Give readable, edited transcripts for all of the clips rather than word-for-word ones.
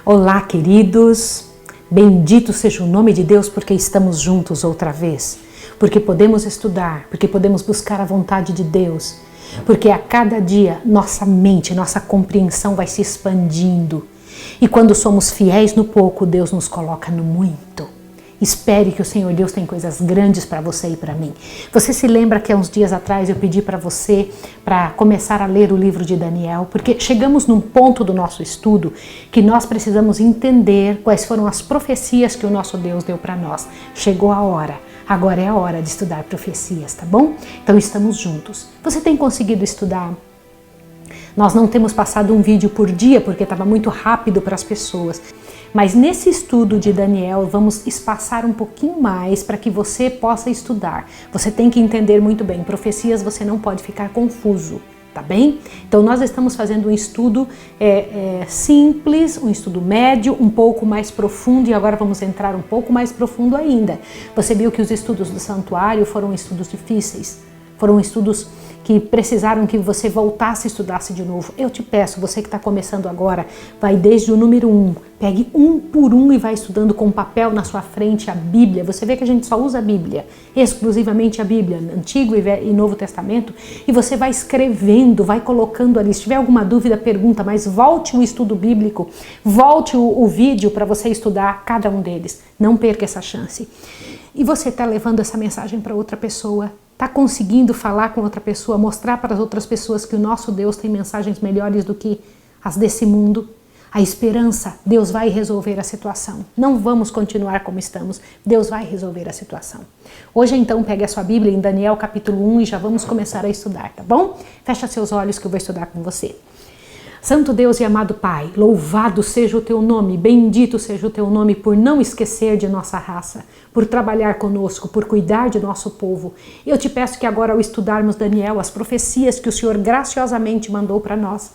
Olá, queridos, bendito seja o nome de Deus porque estamos juntos outra vez, porque podemos estudar, porque podemos buscar a vontade de Deus, porque a cada dia nossa mente, nossa compreensão vai se expandindo e quando somos fiéis no pouco, Deus nos coloca no muito. Espere que o Senhor Deus tem coisas grandes para você e para mim. Você se lembra que há uns dias atrás eu pedi para você para começar a ler o livro de Daniel? Porque chegamos num ponto do nosso estudo que nós precisamos entender quais foram as profecias que o nosso Deus deu para nós. Chegou a hora. Agora é a hora de estudar profecias, tá bom? Então estamos juntos. Você tem conseguido estudar? Nós não temos passado um vídeo por dia porque estava muito rápido para as pessoas. Mas nesse estudo de Daniel, vamos espaçar um pouquinho mais para que você possa estudar. Você tem que entender muito bem, profecias você não pode ficar confuso, tá bem? Então nós estamos fazendo um estudo simples, um estudo médio, um pouco mais profundo e agora vamos entrar um pouco mais profundo ainda. Você viu que os estudos do santuário foram estudos difíceis, foram estudos que precisaram que você voltasse e estudasse de novo. Eu te peço, você que está começando agora, vai desde o número 1, pegue um por um e vai estudando com papel na sua frente a Bíblia. Você vê que a gente só usa a Bíblia, exclusivamente a Bíblia, Antigo e Novo Testamento, e você vai escrevendo, vai colocando ali. Se tiver alguma dúvida, pergunta, mas volte o estudo bíblico, volte o vídeo para você estudar cada um deles. Não perca essa chance. E você está levando essa mensagem para outra pessoa? Está conseguindo falar com outra pessoa, mostrar para as outras pessoas que o nosso Deus tem mensagens melhores do que as desse mundo? A esperança, Deus vai resolver a situação. Não vamos continuar como estamos, Deus vai resolver a situação. Hoje então pegue a sua Bíblia em Daniel capítulo 1 e já vamos começar a estudar, tá bom? Fecha seus olhos que eu vou estudar com você. Santo Deus e amado Pai, louvado seja o Teu nome, bendito seja o Teu nome por não esquecer de nossa raça, por trabalhar conosco, por cuidar de nosso povo. Eu te peço que agora ao estudarmos Daniel, as profecias que o Senhor graciosamente mandou para nós,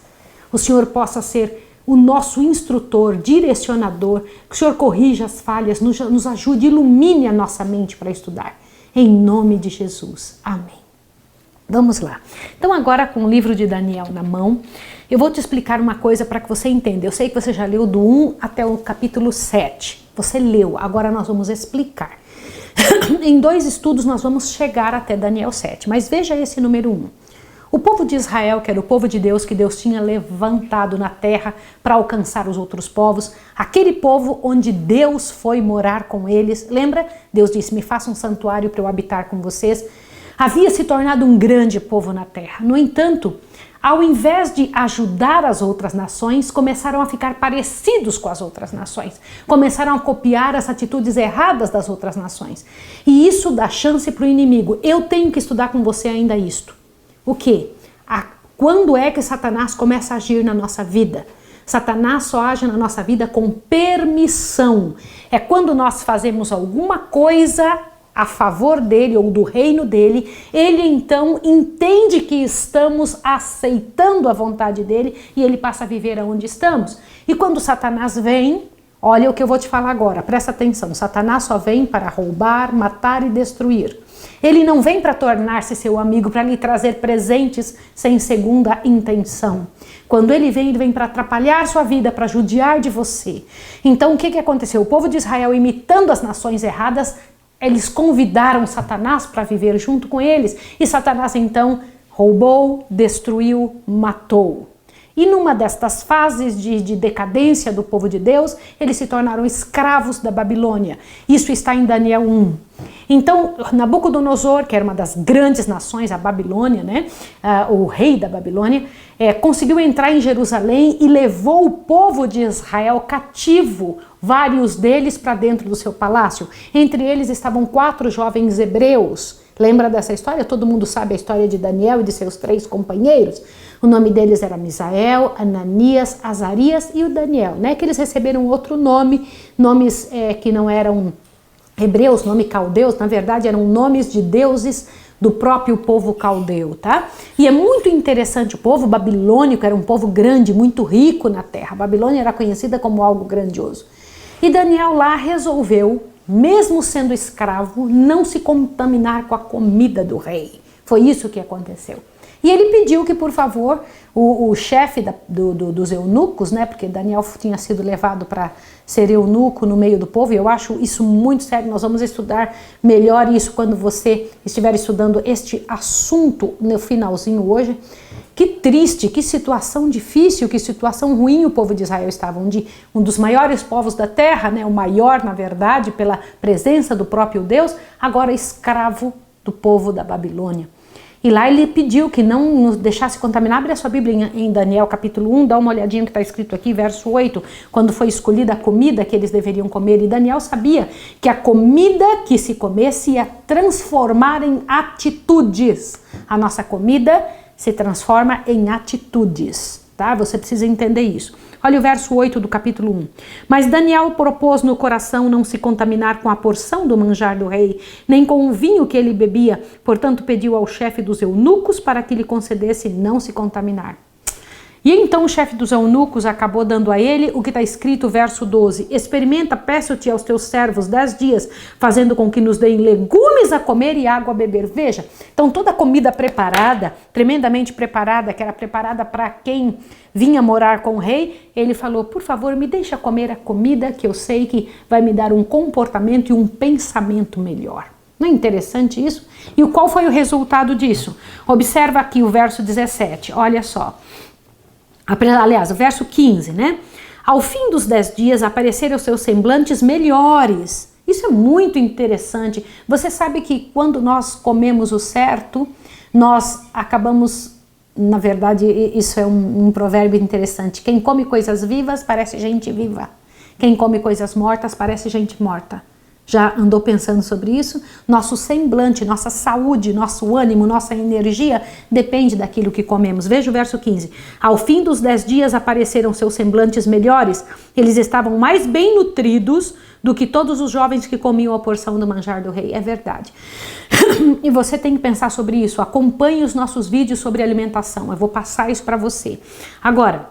o Senhor possa ser o nosso instrutor, direcionador, que o Senhor corrija as falhas, nos ajude, ilumine a nossa mente para estudar. Em nome de Jesus. Amém. Vamos lá. Então agora com o livro de Daniel na mão, eu vou te explicar uma coisa para que você entenda. Eu sei que você já leu do 1 até o capítulo 7. Você leu, agora nós vamos explicar. Em 2 estudos nós vamos chegar até Daniel 7, mas veja esse número 1. O povo de Israel, que era o povo de Deus, que Deus tinha levantado na terra para alcançar os outros povos, aquele povo onde Deus foi morar com eles, lembra? Deus disse, me faça um santuário para eu habitar com vocês. Havia se tornado um grande povo na terra. No entanto, ao invés de ajudar as outras nações, começaram a ficar parecidos com as outras nações. Começaram a copiar as atitudes erradas das outras nações. E isso dá chance para o inimigo. Eu tenho que estudar com você ainda isto. O quê? Quando é que Satanás começa a agir na nossa vida? Satanás só age na nossa vida com permissão. É quando nós fazemos alguma coisa a favor dele ou do reino dele, ele então entende que estamos aceitando a vontade dele e ele passa a viver aonde estamos. E quando Satanás vem, olha o que eu vou te falar agora, presta atenção, Satanás só vem para roubar, matar e destruir. Ele não vem para tornar-se seu amigo, para lhe trazer presentes sem segunda intenção. Quando ele vem para atrapalhar sua vida, para judiar de você. Então o que aconteceu? O povo de Israel, imitando as nações erradas, eles convidaram Satanás para viver junto com eles. E Satanás então roubou, destruiu, matou. E numa destas fases de decadência do povo de Deus, eles se tornaram escravos da Babilônia. Isso está em Daniel 1. Então, Nabucodonosor, que era uma das grandes nações, a Babilônia, né? O rei da Babilônia, conseguiu entrar em Jerusalém e levou o povo de Israel cativo, vários deles para dentro do seu palácio. Entre eles estavam 4 jovens hebreus. Lembra dessa história? Todo mundo sabe a história de Daniel e de seus 3 companheiros. O nome deles era Misael, Ananias, Azarias e o Daniel, né? Que eles receberam outro nome, nomes que não eram hebreus, nome caldeus, na verdade eram nomes de deuses do próprio povo caldeu, tá? E é muito interessante, o povo babilônico era um povo grande, muito rico na terra. A Babilônia era conhecida como algo grandioso. E Daniel lá resolveu, mesmo sendo escravo, não se contaminar com a comida do rei. Foi isso que aconteceu. E ele pediu que, por favor, o chefe dos eunucos, né, porque Daniel tinha sido levado para ser eunuco no meio do povo, e eu acho isso muito sério, nós vamos estudar melhor isso quando você estiver estudando este assunto no finalzinho hoje. Que triste, que situação difícil, que situação ruim o povo de Israel estava, onde um dos maiores povos da terra, né, o maior na verdade, pela presença do próprio Deus, agora escravo do povo da Babilônia. E lá ele pediu que não nos deixasse contaminar. Abre a sua Bíblia em Daniel capítulo 1, dá uma olhadinha no que está escrito aqui, verso 8, quando foi escolhida a comida que eles deveriam comer. E Daniel sabia que a comida que se comesse ia transformar em atitudes. A nossa comida se transforma em atitudes, tá? Você precisa entender isso. Olha o verso 8 do capítulo 1. Mas Daniel propôs no coração não se contaminar com a porção do manjar do rei, nem com o vinho que ele bebia. Portanto, pediu ao chefe dos eunucos para que lhe concedesse não se contaminar. E então o chefe dos eunucos acabou dando a ele o que está escrito, verso 12. Experimenta, peço-te aos teus servos 10 dias, fazendo com que nos deem legumes a comer e água a beber. Veja, então toda a comida preparada, tremendamente preparada, que era preparada para quem vinha morar com o rei, ele falou, por favor, me deixa comer a comida que eu sei que vai me dar um comportamento e um pensamento melhor. Não é interessante isso? E qual foi o resultado disso? Observa aqui o verso 17, olha só. Aliás, o verso 15, né? Ao fim dos 10 dias apareceram seus semblantes melhores. Isso é muito interessante. Você sabe que quando nós comemos o certo, nós acabamos, na verdade, isso é um provérbio interessante. Quem come coisas vivas parece gente viva. Quem come coisas mortas parece gente morta. Já andou pensando sobre isso? Nosso semblante, nossa saúde, nosso ânimo, nossa energia depende daquilo que comemos. Veja o verso 15. Ao fim dos 10 dias apareceram seus semblantes melhores. Eles estavam mais bem nutridos do que todos os jovens que comiam a porção do manjar do rei. É verdade. E você tem que pensar sobre isso. Acompanhe os nossos vídeos sobre alimentação. Eu vou passar isso para você. Agora,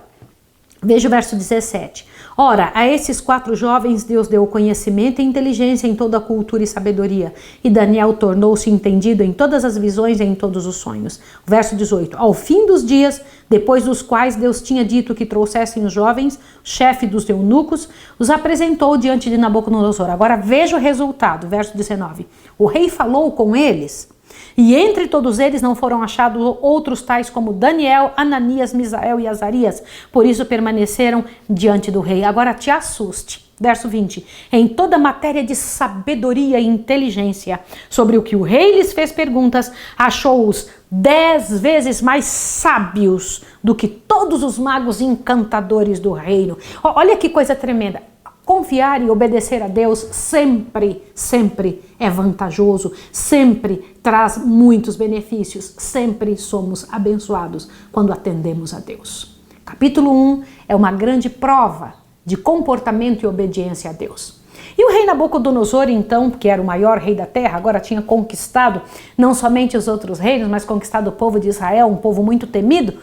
veja o verso 17. Ora, a esses 4 jovens Deus deu conhecimento e inteligência em toda a cultura e sabedoria. E Daniel tornou-se entendido em todas as visões e em todos os sonhos. Verso 18. Ao fim dos dias, depois dos quais Deus tinha dito que trouxessem os jovens, chefe dos eunucos, os apresentou diante de Nabucodonosor. Agora veja o resultado. Verso 19. O rei falou com eles. E entre todos eles não foram achados outros tais como Daniel, Ananias, Misael e Azarias. Por isso permaneceram diante do rei. Agora te assuste. Verso 20. Em toda matéria de sabedoria e inteligência, sobre o que o rei lhes fez perguntas, achou-os 10 vezes mais sábios do que todos os magos encantadores do reino. Olha que coisa tremenda. Confiar e obedecer a Deus sempre, sempre é vantajoso, sempre traz muitos benefícios, sempre somos abençoados quando atendemos a Deus. Capítulo 1 é uma grande prova de comportamento e obediência a Deus. E o rei Nabucodonosor, então, que era o maior rei da terra, agora tinha conquistado não somente os outros reinos, mas conquistado o povo de Israel, um povo muito temido.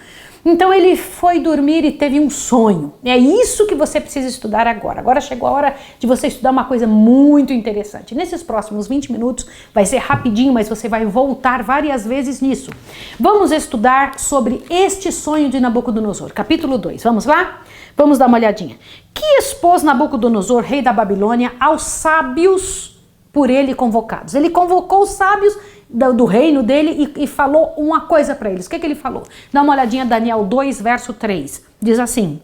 Então ele foi dormir e teve um sonho. É isso que você precisa estudar agora. Agora chegou a hora de você estudar uma coisa muito interessante. Nesses próximos 20 minutos, vai ser rapidinho, mas você vai voltar várias vezes nisso. Vamos estudar sobre este sonho de Nabucodonosor. Capítulo 2, vamos lá? Vamos dar uma olhadinha. Que expôs Nabucodonosor, rei da Babilônia, aos sábios por ele convocados. Ele convocou os sábios do reino dele e falou uma coisa para eles. O que ele falou? Dá uma olhadinha, Daniel 2, verso 3. Diz assim: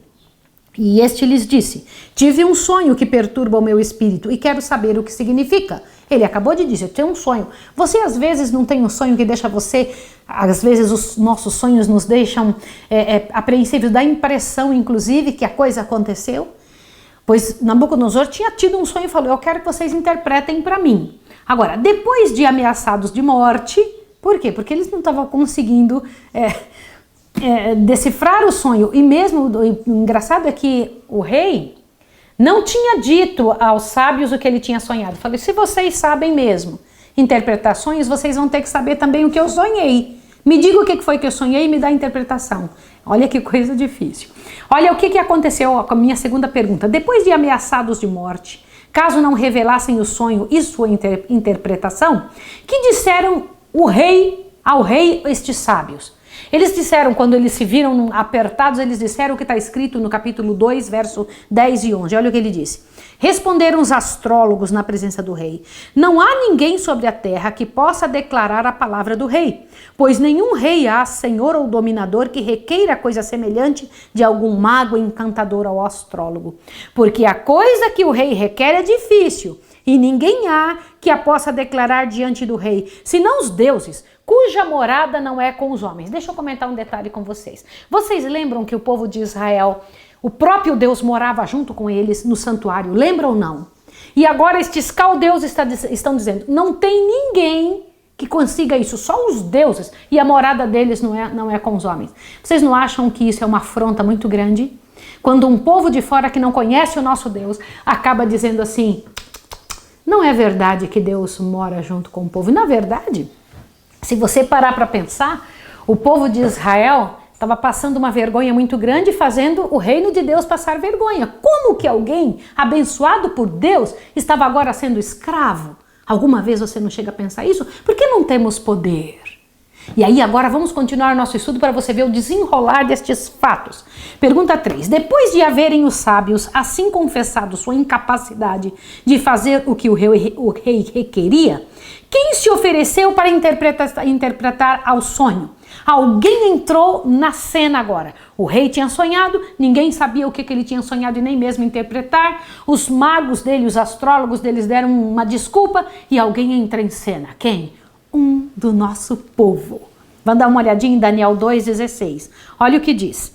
e este lhes disse, tive um sonho que perturba o meu espírito e quero saber o que significa. Ele acabou de dizer, tem um sonho. Você às vezes não tem um sonho que deixa você, às vezes os nossos sonhos nos deixam apreensivos, dá a impressão inclusive que a coisa aconteceu. Pois Nabucodonosor tinha tido um sonho e falou, eu quero que vocês interpretem para mim. Agora, depois de ameaçados de morte, por quê? Porque eles não estavam conseguindo decifrar o sonho. E mesmo, o engraçado é que o rei não tinha dito aos sábios o que ele tinha sonhado. Falei, se vocês sabem mesmo interpretar sonhos, vocês vão ter que saber também o que eu sonhei. Me diga o que foi que eu sonhei e me dá a interpretação. Olha que coisa difícil. Olha o que aconteceu com a minha segunda pergunta. Depois de ameaçados de morte, caso não revelassem o sonho e sua interpretação, que disseram ao rei estes sábios? Eles disseram, quando eles se viram apertados, eles disseram o que está escrito no capítulo 2, verso 10 e 11. Olha o que ele disse. Responderam os astrólogos na presença do rei: não há ninguém sobre a terra que possa declarar a palavra do rei, pois nenhum rei há, senhor ou dominador, que requeira coisa semelhante de algum mago, encantador ou astrólogo. Porque a coisa que o rei requer é difícil, e ninguém há que a possa declarar diante do rei, senão os deuses, cuja morada não é com os homens. Deixa eu comentar um detalhe com vocês. Vocês lembram que o povo de Israel, o próprio Deus morava junto com eles no santuário, lembram ou não? E agora estes caldeus estão dizendo, não tem ninguém que consiga isso, só os deuses, e a morada deles não é com os homens. Vocês não acham que isso é uma afronta muito grande? Quando um povo de fora que não conhece o nosso Deus acaba dizendo assim, não é verdade que Deus mora junto com o povo. E na verdade, se você parar para pensar, o povo de Israel estava passando uma vergonha muito grande, fazendo o reino de Deus passar vergonha. Como que alguém abençoado por Deus estava agora sendo escravo? Alguma vez você não chega a pensar isso? Por que não temos poder? E aí agora vamos continuar nosso estudo para você ver o desenrolar destes fatos. Pergunta 3. Depois de haverem os sábios assim confessado sua incapacidade de fazer o que o rei requeria, quem se ofereceu para interpretar ao sonho? Alguém entrou na cena agora. O rei tinha sonhado, ninguém sabia o que ele tinha sonhado e nem mesmo interpretar. Os magos dele, os astrólogos deles deram uma desculpa e alguém entra em cena. Quem? Um do nosso povo. Vamos dar uma olhadinha em Daniel 2,16. Olha o que diz.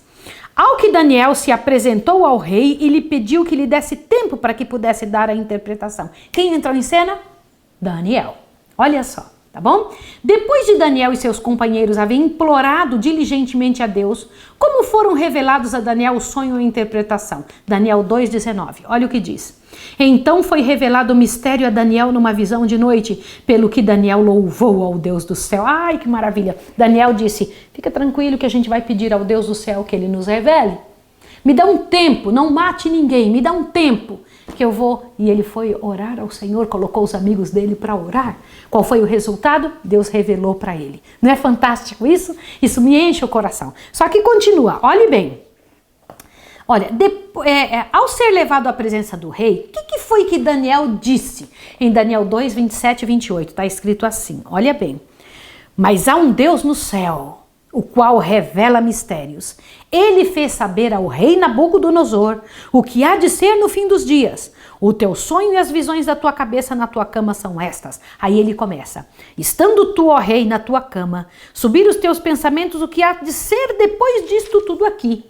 Ao que Daniel se apresentou ao rei e lhe pediu que lhe desse tempo para que pudesse dar a interpretação. Quem entrou em cena? Daniel. Olha só, tá bom? Depois de Daniel e seus companheiros haverem implorado diligentemente a Deus, como foram revelados a Daniel o sonho e a interpretação? Daniel 2,19. Olha o que diz. Então foi revelado o mistério a Daniel numa visão de noite, pelo que Daniel louvou ao Deus do céu. Ai, que maravilha! Daniel disse, fica tranquilo que a gente vai pedir ao Deus do céu que ele nos revele. Me dá um tempo, não mate ninguém, me dá um tempo que eu vou. E ele foi orar ao Senhor, colocou os amigos dele para orar. Qual foi o resultado? Deus revelou para ele. Não é fantástico isso? Isso me enche o coração. Só que continua, olhe bem. Olha, ao ser levado à presença do rei, o que foi que Daniel disse? Em Daniel 2, 27 e 28, está escrito assim, olha bem. Mas há um Deus no céu, o qual revela mistérios. Ele fez saber ao rei Nabucodonosor o que há de ser no fim dos dias. O teu sonho e as visões da tua cabeça na tua cama são estas. Aí ele começa. Estando tu, ó rei, na tua cama, subir os teus pensamentos o que há de ser depois disto tudo aqui.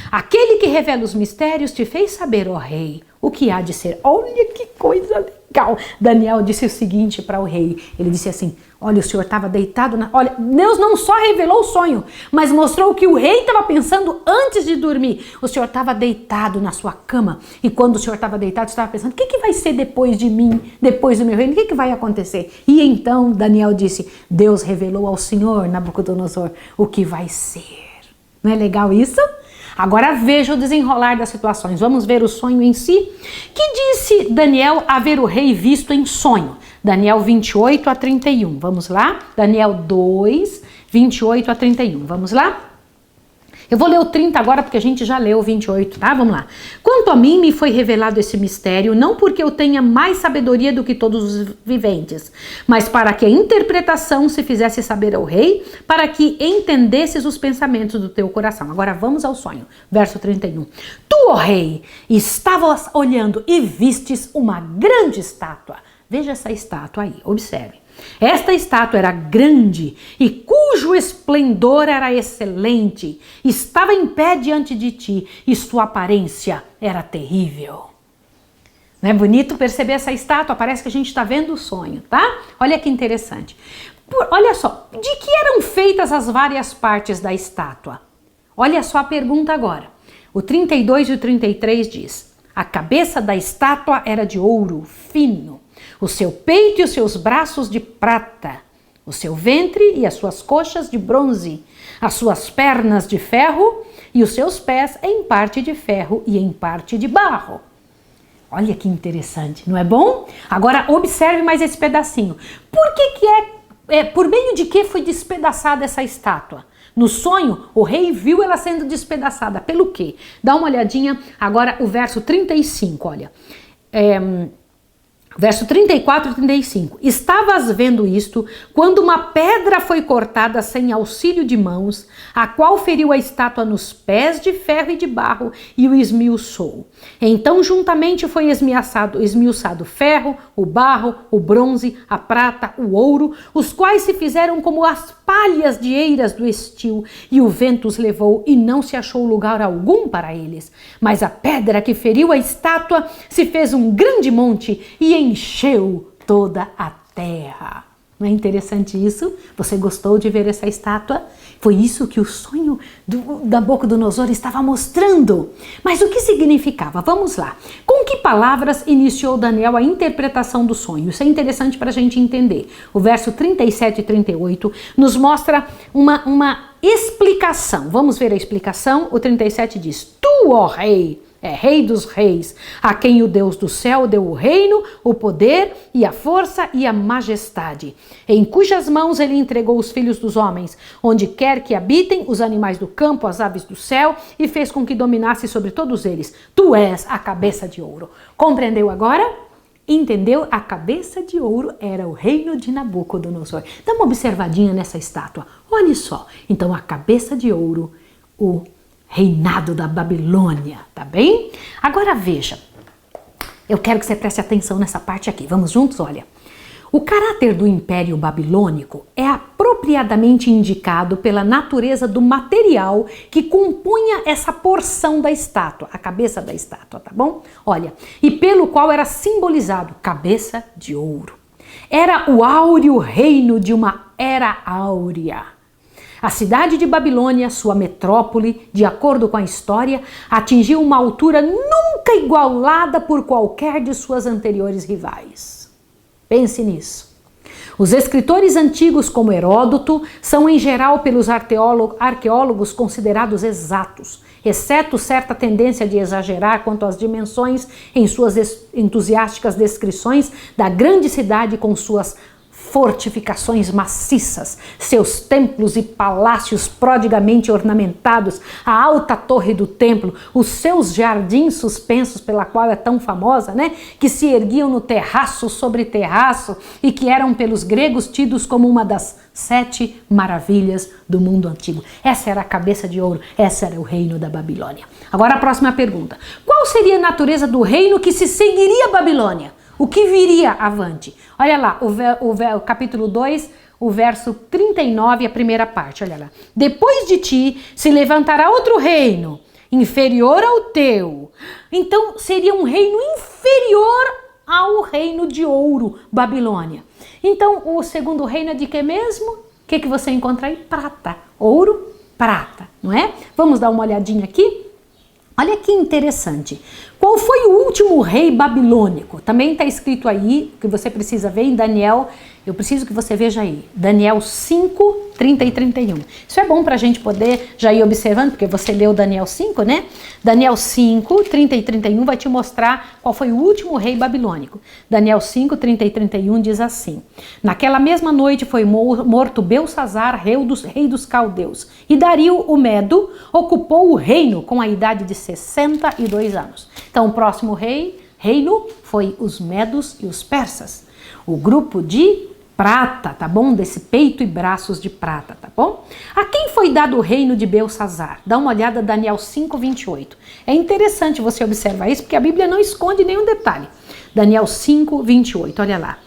Aquele que revela os mistérios te fez saber, ó rei, o que há de ser. Olha que coisa legal. Daniel disse o seguinte para o rei. Ele disse assim, olha, o senhor estava deitado na... Olha, Deus não só revelou o sonho, mas mostrou o que o rei estava pensando antes de dormir. O senhor estava deitado na sua cama e quando o senhor estava deitado, estava pensando, o que vai ser depois de mim, depois do meu reino? O que vai acontecer? E então Daniel disse, Deus revelou ao senhor, Nabucodonosor, o que vai ser. Não é legal isso? Agora veja o desenrolar das situações. Vamos ver o sonho em si. Que disse Daniel haver o rei visto em sonho? Daniel 28 a 31. Vamos lá? Daniel 2, 28 a 31. Vamos lá? Eu vou ler o 30 agora porque a gente já leu o 28, tá? Vamos lá. Quanto a mim, me foi revelado esse mistério, não porque eu tenha mais sabedoria do que todos os viventes, mas para que a interpretação se fizesse saber ao rei, para que entendesses os pensamentos do teu coração. Agora vamos ao sonho. Verso 31. Tu, ó rei, estavas olhando e vistes uma grande estátua. Veja essa estátua aí, observe. Esta estátua era grande e cujo esplendor era excelente. Estava em pé diante de ti e sua aparência era terrível. Não é bonito perceber essa estátua? Parece que a gente está vendo o sonho, tá? Olha que interessante. Olha só, de que eram feitas as várias partes da estátua? Olha só a pergunta agora. O 32 e o 33 diz: a cabeça da estátua era de ouro fino, o seu peito e os seus braços de prata, o seu ventre e as suas coxas de bronze, as suas pernas de ferro e os seus pés em parte de ferro e em parte de barro. Olha que interessante, não é bom? Agora observe mais esse pedacinho. Por meio de que foi despedaçada essa estátua? No sonho, o rei viu ela sendo despedaçada. Pelo quê? Dá uma olhadinha agora o verso 35, olha. Verso 34 e 35. Estavas vendo isto, quando uma pedra foi cortada sem auxílio de mãos, a qual feriu a estátua nos pés de ferro e de barro e o esmiuçou. Então juntamente foi esmiuçado o ferro, o barro, o bronze, a prata, o ouro, os quais se fizeram como as palhas de eiras do estio, e o vento os levou, e não se achou lugar algum para eles. Mas a pedra que feriu a estátua se fez um grande monte e encheu toda a terra. Não é interessante isso? Você gostou de ver essa estátua? Foi isso que o sonho da Nabucodonosor estava mostrando. Mas o que significava? Vamos lá. Com que palavras iniciou Daniel a interpretação do sonho? Isso é interessante para a gente entender. O verso 37 e 38 nos mostra uma explicação. Vamos ver a explicação? O 37 diz: Tu, ó rei, rei dos reis, a quem o Deus do céu deu o reino, o poder e a força e a majestade, em cujas mãos ele entregou os filhos dos homens, onde quer que habitem os animais do campo, as aves do céu, e fez com que dominasse sobre todos eles. Tu és a cabeça de ouro. Compreendeu agora? Entendeu? A cabeça de ouro era o reino de Nabucodonosor. Dá uma observadinha nessa estátua. Olha só. Então, a cabeça de ouro, o reinado da Babilônia, tá bem? Agora veja, eu quero que você preste atenção nessa parte aqui. Vamos juntos? Olha, o caráter do Império Babilônico é apropriadamente indicado pela natureza do material que compunha essa porção da estátua, a cabeça da estátua, tá bom? Olha, e pelo qual era simbolizado cabeça de ouro. Era o áureo reino de uma era áurea. A cidade de Babilônia, sua metrópole, de acordo com a história, atingiu uma altura nunca igualada por qualquer de suas anteriores rivais. Pense nisso. Os escritores antigos, como Heródoto, são em geral pelos arqueólogos considerados exatos, exceto certa tendência de exagerar quanto às dimensões em suas entusiásticas descrições da grande cidade com suas fortificações maciças, seus templos e palácios prodigamente ornamentados, a alta torre do templo, os seus jardins suspensos pela qual é tão famosa, né? Que se erguiam no terraço sobre terraço e que eram pelos gregos tidos como uma das 7 maravilhas do mundo antigo. Essa era a cabeça de ouro, essa era o reino da Babilônia. Agora a próxima pergunta. Qual seria a natureza do reino que se seguiria a Babilônia? O que viria avante? Olha lá, o capítulo 2, o verso 39, a primeira parte, olha lá. Depois de ti se levantará outro reino, inferior ao teu. Então, seria um reino inferior ao reino de ouro, Babilônia. Então, o segundo reino é de que mesmo? O que você encontra aí? Prata. Ouro, prata, não é? Vamos dar uma olhadinha aqui? Olha que interessante. Qual foi o último rei babilônico? Também está escrito aí, que você precisa ver em Daniel. Eu preciso que você veja aí. Daniel 5, 30 e 31. Isso é bom para a gente poder já ir observando, porque você leu Daniel 5, né? Daniel 5, 30 e 31 vai te mostrar qual foi o último rei babilônico. Daniel 5, 30 e 31 diz assim: Naquela mesma noite foi morto Belsassar, rei dos caldeus, e Dario o Medo ocupou o reino com a idade de 62 anos. Então, o próximo reino foi os medos e os persas. O grupo de prata, tá bom? Desse peito e braços de prata, tá bom? A quem foi dado o reino de Belsassar? Dá uma olhada em Daniel 5, 28. É interessante você observar isso, porque a Bíblia não esconde nenhum detalhe. Daniel 5, 28, olha lá.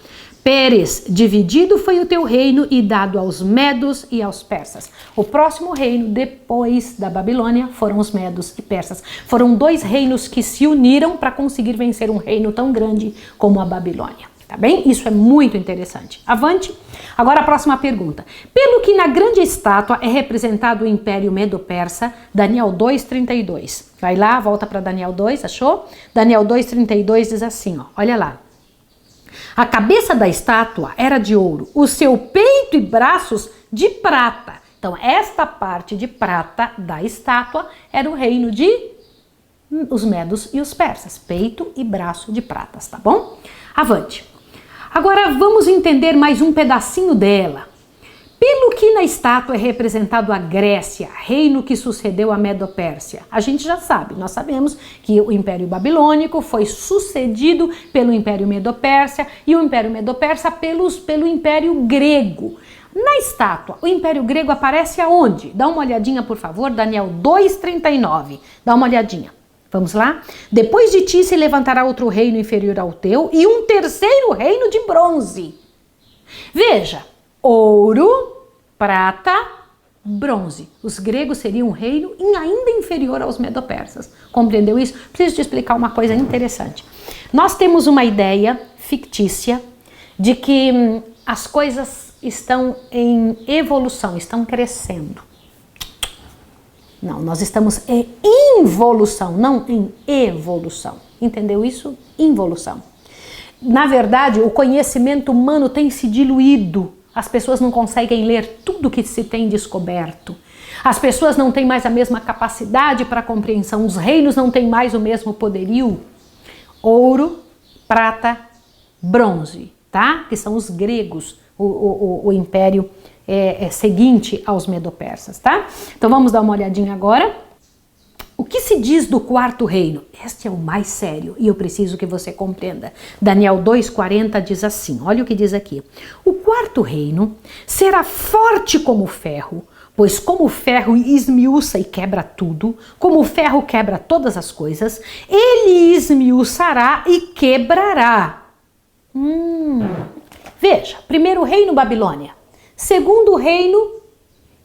Pérez, dividido foi o teu reino e dado aos medos e aos persas. O próximo reino, depois da Babilônia, foram os medos e persas. Foram 2 reinos que se uniram para conseguir vencer um reino tão grande como a Babilônia. Tá bem? Isso é muito interessante. Avante. Agora a próxima pergunta. Pelo que na grande estátua é representado o Império Medo-Persa, Daniel 2:32. Vai lá, volta para Daniel 2, achou? Daniel 2:32 diz assim, ó, olha lá. A cabeça da estátua era de ouro, o seu peito e braços de prata. Então, esta parte de prata da estátua era o reino de os medos e os persas, peito e braço de pratas, tá bom? Avante. Agora vamos entender mais um pedacinho dela. Pelo que na estátua é representado a Grécia, reino que sucedeu a Medo-Pérsia. A gente já sabe, nós sabemos que o Império Babilônico foi sucedido pelo Império Medo-Pérsia e o Império Medo-Persa pelo Império Grego. Na estátua, o Império Grego aparece aonde? Dá uma olhadinha, por favor, Daniel 2:39. Dá uma olhadinha. Vamos lá? Depois de ti se levantará outro reino inferior ao teu e um terceiro reino de bronze. Veja, ouro, prata, bronze. Os gregos seriam um reino ainda inferior aos medo-persas. Compreendeu isso? Preciso te explicar uma coisa interessante. Nós temos uma ideia fictícia de que as coisas estão em evolução, estão crescendo. Não, nós estamos em involução, não em evolução. Entendeu isso? Involução. Na verdade, o conhecimento humano tem se diluído. As pessoas não conseguem ler tudo que se tem descoberto. As pessoas não têm mais a mesma capacidade para compreensão. Os reinos não têm mais o mesmo poderio. Ouro, prata, bronze, tá? Que são os gregos, o império seguinte aos medo-persas, tá? Então vamos dar uma olhadinha agora. O que se diz do quarto reino? Este é o mais sério e eu preciso que você compreenda. Daniel 2:40 diz assim, olha o que diz aqui. O quarto reino será forte como o ferro, pois como o ferro esmiuça e quebra tudo, como o ferro quebra todas as coisas, ele esmiuçará e quebrará. Veja, primeiro reino Babilônia. Segundo reino,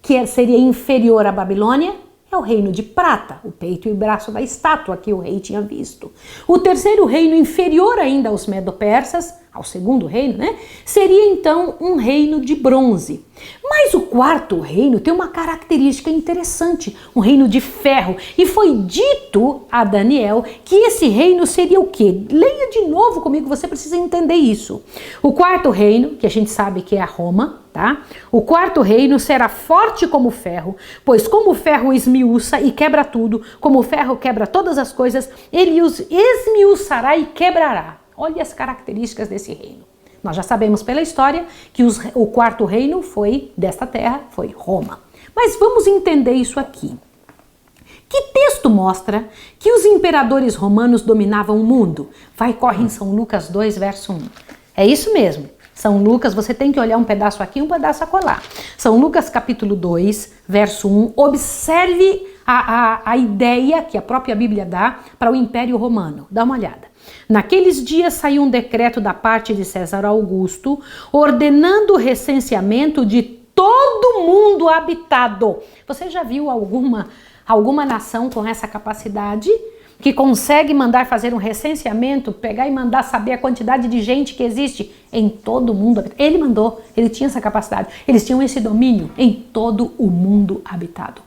que seria inferior à Babilônia, é o reino de prata, o peito e o braço da estátua que o rei tinha visto. O terceiro reino, inferior ainda aos medo-persas, ao segundo reino, né? Seria então um reino de bronze. Mas o quarto reino tem uma característica interessante, um reino de ferro. E foi dito a Daniel que esse reino seria o quê? Leia de novo comigo, você precisa entender isso. O quarto reino, que a gente sabe que é a Roma, tá? O quarto reino será forte como o ferro, pois como o ferro esmiuça e quebra tudo, como o ferro quebra todas as coisas, ele os esmiuçará e quebrará. Olha as características desse reino. Nós já sabemos pela história que o quarto reino foi desta terra, foi Roma. Mas vamos entender isso aqui. Que texto mostra que os imperadores romanos dominavam o mundo? Vai, corre em São Lucas 2, verso 1. É isso mesmo. São Lucas, você tem que olhar um pedaço aqui e um pedaço acolá. São Lucas capítulo 2, verso 1. Observe a ideia que a própria Bíblia dá para o Império Romano. Dá uma olhada. Naqueles dias saiu um decreto da parte de César Augusto, ordenando o recenseamento de todo mundo habitado. Você já viu alguma nação com essa capacidade? Que consegue mandar fazer um recenseamento, pegar e mandar saber a quantidade de gente que existe em todo o mundo habitado. Ele mandou, ele tinha essa capacidade, eles tinham esse domínio em todo o mundo habitado.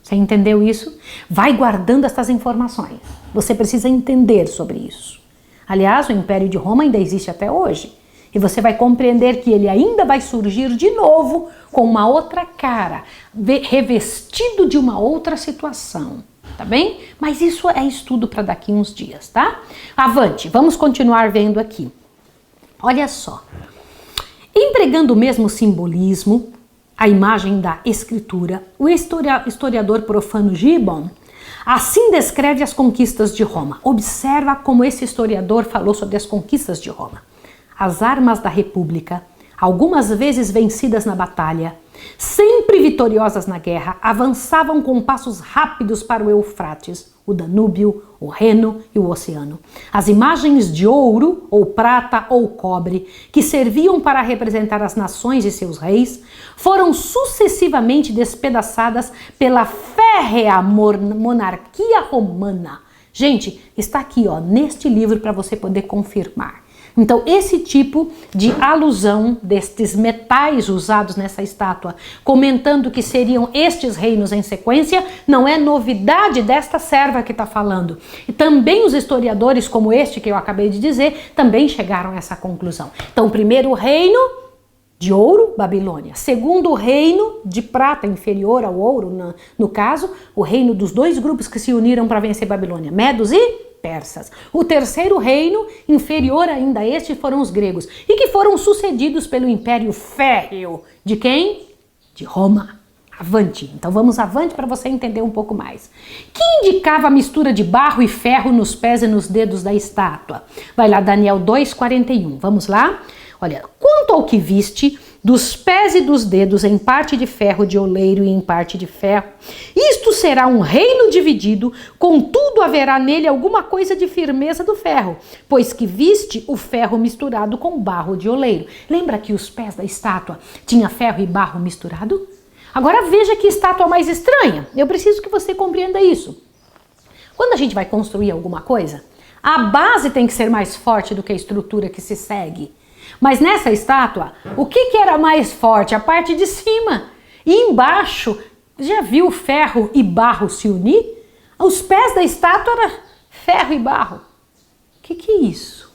Você entendeu isso? Vai guardando essas informações. Você precisa entender sobre isso. Aliás, o Império de Roma ainda existe até hoje. E você vai compreender que ele ainda vai surgir de novo com uma outra cara, revestido de uma outra situação. Tá bem? Mas isso é estudo para daqui uns dias, tá? Avante, vamos continuar vendo aqui. Olha só. Empregando o mesmo simbolismo, a imagem da escritura, o historiador profano Gibbon assim descreve as conquistas de Roma. Observa como esse historiador falou sobre as conquistas de Roma. As armas da República, algumas vezes vencidas na batalha, sempre vitoriosas na guerra, avançavam com passos rápidos para o Eufrates, o Danúbio, o Reno e o Oceano. As imagens de ouro, ou prata, ou cobre, que serviam para representar as nações e seus reis, foram sucessivamente despedaçadas pela férrea monarquia romana. Gente, está aqui, ó, neste livro para você poder confirmar. Então, esse tipo de alusão destes metais usados nessa estátua, comentando que seriam estes reinos em sequência, não é novidade desta serva que está falando. E também os historiadores, como este que eu acabei de dizer, também chegaram a essa conclusão. Então, o primeiro reino de ouro, Babilônia. Segundo reino de prata, inferior ao ouro, no caso, o reino dos dois grupos que se uniram para vencer Babilônia, Medos e persas. O terceiro reino, inferior ainda a este, foram os gregos, e que foram sucedidos pelo Império Férreo. De quem? De Roma. Avante. Então vamos avante para você entender um pouco mais. Que indicava a mistura de barro e ferro nos pés e nos dedos da estátua? Vai lá, Daniel 2:41. Vamos lá? Olha, quanto ao que viste, dos pés e dos dedos em parte de ferro de oleiro e em parte de ferro, isto será um reino dividido, contudo haverá nele alguma coisa de firmeza do ferro, pois que viste o ferro misturado com barro de oleiro. Lembra que os pés da estátua tinha ferro e barro misturado? Agora veja que estátua mais estranha. Eu preciso que você compreenda isso. Quando a gente vai construir alguma coisa, a base tem que ser mais forte do que a estrutura que se segue. Mas nessa estátua, o que era mais forte? A parte de cima. E embaixo, já viu ferro e barro se unir? Os pés da estátua eram ferro e barro. O que é isso?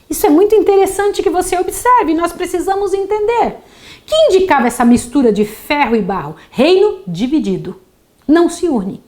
Isso é muito interessante que você observe, nós precisamos entender. Que indicava essa mistura de ferro e barro? Reino dividido, não se une.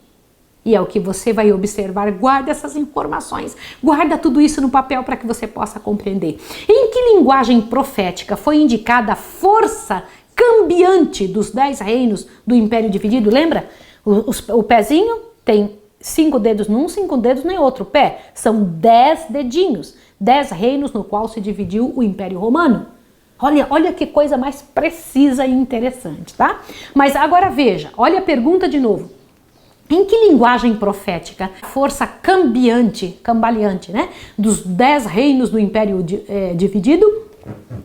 E é o que você vai observar. Guarda essas informações, guarda tudo isso no papel para que você possa compreender. Em que linguagem profética foi indicada a força cambiante dos 10 reinos do Império Dividido? Lembra? O pezinho tem 5 dedos num, 5 dedos no outro pé. São 10 dedinhos, 10 reinos no qual se dividiu o Império Romano. Olha que coisa mais precisa e interessante, tá? Mas agora veja, olha a pergunta de novo. Em que linguagem profética, força cambaleante, né? Dos 10 reinos do Império Dividido?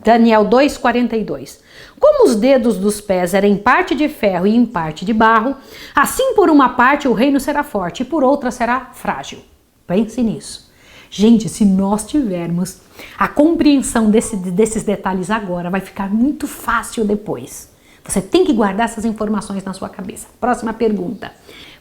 Daniel 2:42. Como os dedos dos pés eram em parte de ferro e em parte de barro, assim por uma parte o reino será forte e por outra será frágil. Pense nisso. Gente, se nós tivermos a compreensão desses detalhes agora, vai ficar muito fácil depois. Você tem que guardar essas informações na sua cabeça. Próxima pergunta.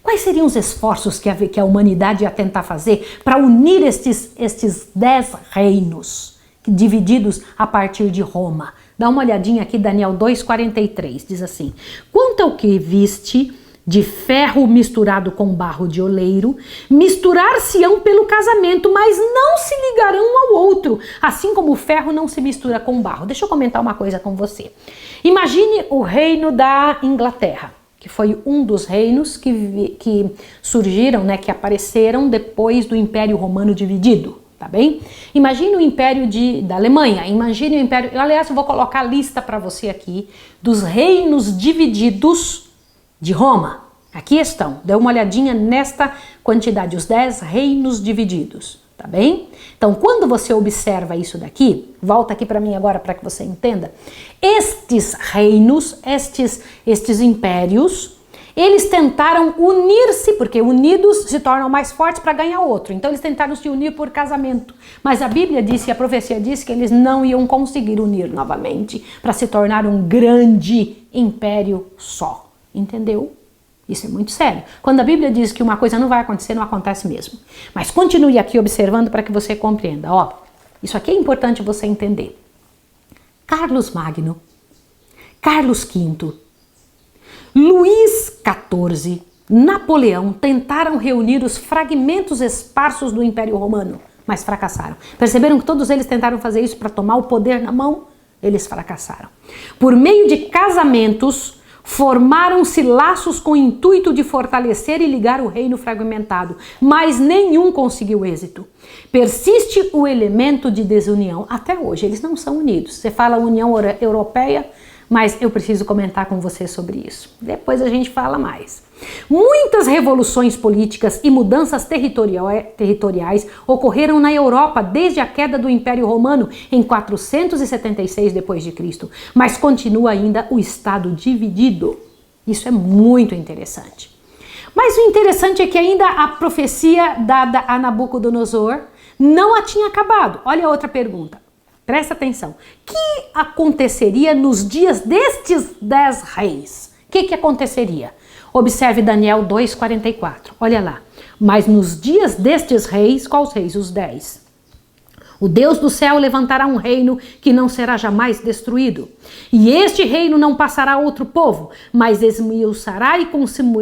Quais seriam os esforços que a humanidade ia tentar fazer para unir estes 10 reinos divididos a partir de Roma? Dá uma olhadinha aqui, Daniel 2:43, diz assim: quanto ao que viste de ferro misturado com barro de oleiro, misturar-se-ão pelo casamento, mas não se ligarão um ao outro, assim como o ferro não se mistura com o barro. Deixa eu comentar uma coisa com você. Imagine o reino da Inglaterra, que foi um dos reinos que surgiram, né, que apareceram depois do Império Romano dividido, tá bem? Imagine o Império da Alemanha, imagine o Império... Aliás, eu vou colocar a lista para você aqui dos reinos divididos de Roma. Aqui estão, dê uma olhadinha nesta quantidade, os 10 reinos divididos, tá bem? Então, quando você observa isso daqui, volta aqui para mim agora para que você entenda, estes reinos, estes impérios, eles tentaram unir-se, porque unidos se tornam mais fortes para ganhar outro, então eles tentaram se unir por casamento, mas a Bíblia disse, a profecia disse que eles não iam conseguir unir novamente para se tornar um grande império só. Entendeu? Isso é muito sério. Quando a Bíblia diz que uma coisa não vai acontecer, não acontece mesmo. Mas continue aqui observando para que você compreenda. Ó, isso aqui é importante você entender. Carlos Magno, Carlos V, Luís XIV, Napoleão tentaram reunir os fragmentos esparsos do Império Romano, mas fracassaram. Perceberam que todos eles tentaram fazer isso para tomar o poder na mão? Eles fracassaram. Por meio de casamentos, formaram-se laços com o intuito de fortalecer e ligar o reino fragmentado, mas nenhum conseguiu êxito. Persiste o elemento de desunião. Até hoje, eles não são unidos. Você fala União Europeia, mas eu preciso comentar com você sobre isso. Depois a gente fala mais. Muitas revoluções políticas e mudanças territoriais ocorreram na Europa desde a queda do Império Romano em 476 d.C., mas continua ainda o Estado dividido. Isso é muito interessante. Mas o interessante é que ainda a profecia dada a Nabucodonosor não a tinha acabado. Olha a outra pergunta. Presta atenção. O que aconteceria nos dias destes 10 reis? O que aconteceria? Observe Daniel 2:44. Olha lá. Mas nos dias destes reis, quais reis? Os 10. O Deus do céu levantará um reino que não será jamais destruído. E este reino não passará a outro povo, mas esmiuçará e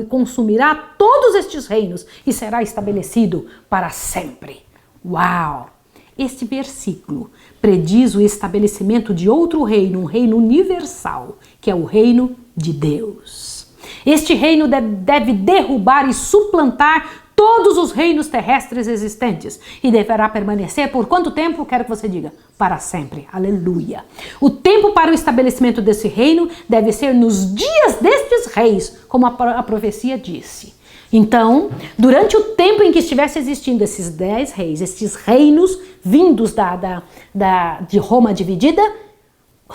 consumirá todos estes reinos e será estabelecido para sempre. Uau! Este versículo prediz o estabelecimento de outro reino, um reino universal, que é o reino de Deus. Este reino deve derrubar e suplantar todos os reinos terrestres existentes e deverá permanecer por quanto tempo? Quero que você diga, para sempre. Aleluia. O tempo para o estabelecimento desse reino deve ser nos dias destes reis, como a profecia disse. Então, durante o tempo em que estivesse existindo esses 10 reis, estes reinos vindos de Roma dividida,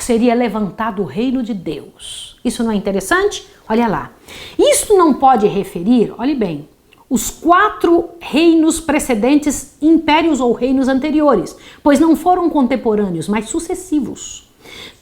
seria levantado o reino de Deus. Isso não é interessante? Olha lá. Isso não pode referir, olhe bem, os 4 reinos precedentes, impérios ou reinos anteriores, pois não foram contemporâneos, mas sucessivos.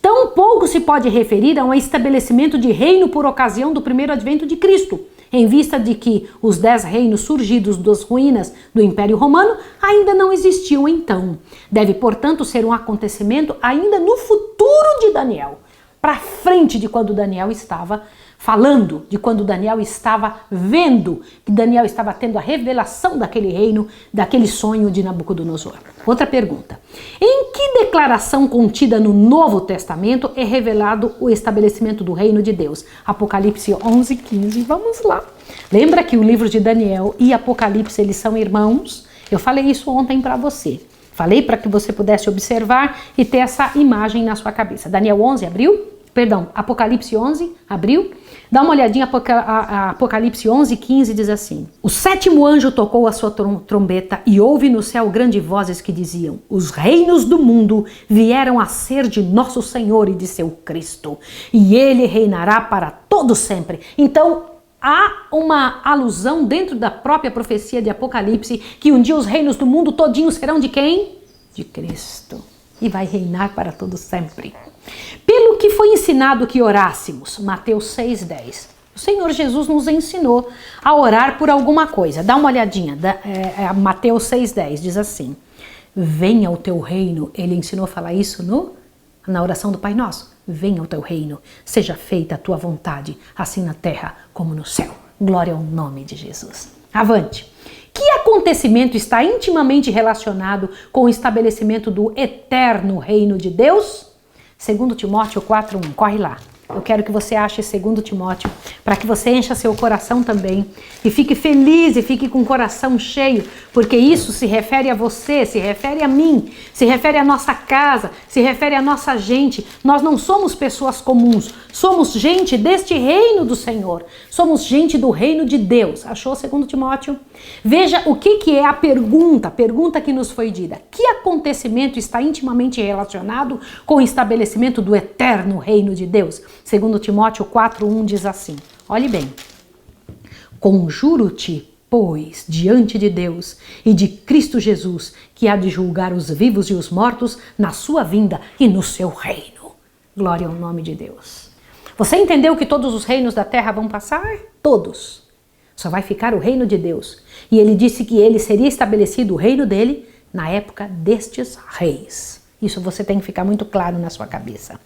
Tampouco se pode referir a um estabelecimento de reino por ocasião do primeiro advento de Cristo, em vista de que os 10 reinos surgidos das ruínas do Império Romano ainda não existiam então. Deve, portanto, ser um acontecimento ainda no futuro de Daniel, para frente de quando Daniel estava falando, de quando Daniel estava vendo, que Daniel estava tendo a revelação daquele reino, daquele sonho de Nabucodonosor. Outra pergunta. Em que declaração contida no Novo Testamento é revelado o estabelecimento do reino de Deus? Apocalipse 11:15. Vamos lá. Lembra que o livro de Daniel e Apocalipse, eles são irmãos? Eu falei isso ontem para você. Falei para que você pudesse observar e ter essa imagem na sua cabeça. Daniel 11 abriu? Perdão, Apocalipse 11 abriu? Dá uma olhadinha, Apocalipse 11:15 diz assim: O 7º anjo tocou a sua trombeta e houve no céu grandes vozes que diziam: Os reinos do mundo vieram a ser de nosso Senhor e de seu Cristo, e ele reinará para todo sempre. Então, há uma alusão dentro da própria profecia de Apocalipse que um dia os reinos do mundo todinho serão de quem? De Cristo. E vai reinar para todo sempre. Pelo que foi ensinado que orássemos, Mateus 6:10. O Senhor Jesus nos ensinou a orar por alguma coisa. Dá uma olhadinha, Mateus 6:10 diz assim: Venha o teu reino. Ele ensinou a falar isso na oração do Pai Nosso. Venha o teu reino, seja feita a tua vontade, assim na terra como no céu. Glória ao nome de Jesus. Avante. Que acontecimento está intimamente relacionado com o estabelecimento do eterno reino de Deus? 2 Timóteo 4:1, corre lá. Eu quero que você ache 2 Timóteo, para que você encha seu coração também e fique feliz e fique com o coração cheio, porque isso se refere a você, se refere a mim, se refere à nossa casa, se refere à nossa gente. Nós não somos pessoas comuns, somos gente deste reino do Senhor, somos gente do reino de Deus. Achou 2 Timóteo? Veja o que é a pergunta que nos foi dita. Que acontecimento está intimamente relacionado com o estabelecimento do eterno reino de Deus? 2 Timóteo 4:1 diz assim, olhe bem: Conjuro-te, pois, diante de Deus e de Cristo Jesus, que há de julgar os vivos e os mortos na sua vinda e no seu reino. Glória ao nome de Deus. Você entendeu que todos os reinos da terra vão passar? Todos. Só vai ficar o reino de Deus. E ele disse que ele seria estabelecido o reino dele na época destes reis. Isso você tem que ficar muito claro na sua cabeça.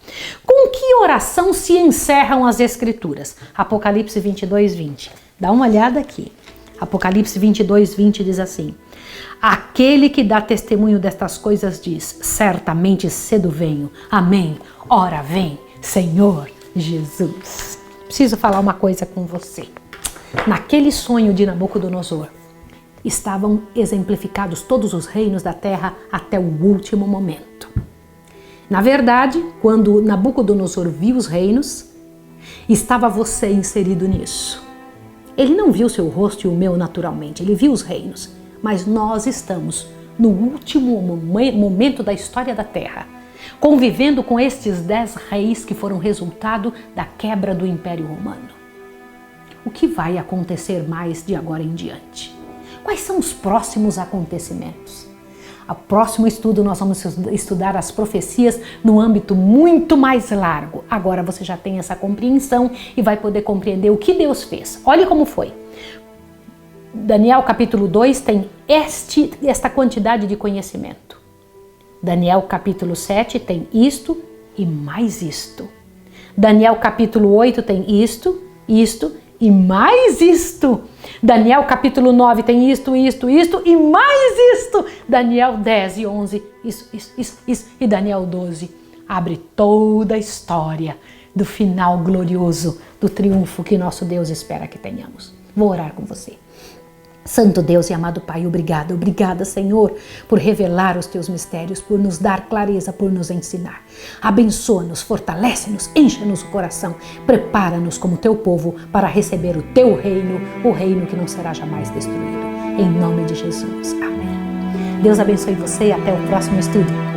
Com que oração se encerram as Escrituras? Apocalipse 22:20. Dá uma olhada aqui. Apocalipse 22:20 diz assim: Aquele que dá testemunho destas coisas diz: Certamente cedo venho. Amém. Ora vem, Senhor Jesus. Preciso falar uma coisa com você. Naquele sonho de Nabucodonosor, estavam exemplificados todos os reinos da terra até o último momento. Na verdade, quando Nabucodonosor viu os reinos, estava você inserido nisso. Ele não viu seu rosto e o meu naturalmente, ele viu os reinos, mas nós estamos no último momento da história da terra, convivendo com estes 10 reis que foram resultado da quebra do Império Romano. O que vai acontecer mais de agora em diante? Quais são os próximos acontecimentos? No próximo estudo nós vamos estudar as profecias num âmbito muito mais largo. Agora você já tem essa compreensão e vai poder compreender o que Deus fez. Olhe como foi. Daniel capítulo 2 tem esta quantidade de conhecimento. Daniel capítulo 7 tem isto e mais isto. Daniel capítulo 8 tem isto e mais isto. Daniel capítulo 9 tem isto, e mais isto. Daniel 10 e 11, isso. E Daniel 12 abre toda a história do final glorioso, do triunfo que nosso Deus espera que tenhamos. Vou orar com você. Santo Deus e amado Pai, obrigada, Senhor, por revelar os teus mistérios, por nos dar clareza, por nos ensinar. Abençoa-nos, fortalece-nos, encha-nos o coração, prepara-nos como teu povo para receber o teu reino, o reino que não será jamais destruído. Em nome de Jesus. Amém. Deus abençoe você e até o próximo estudo.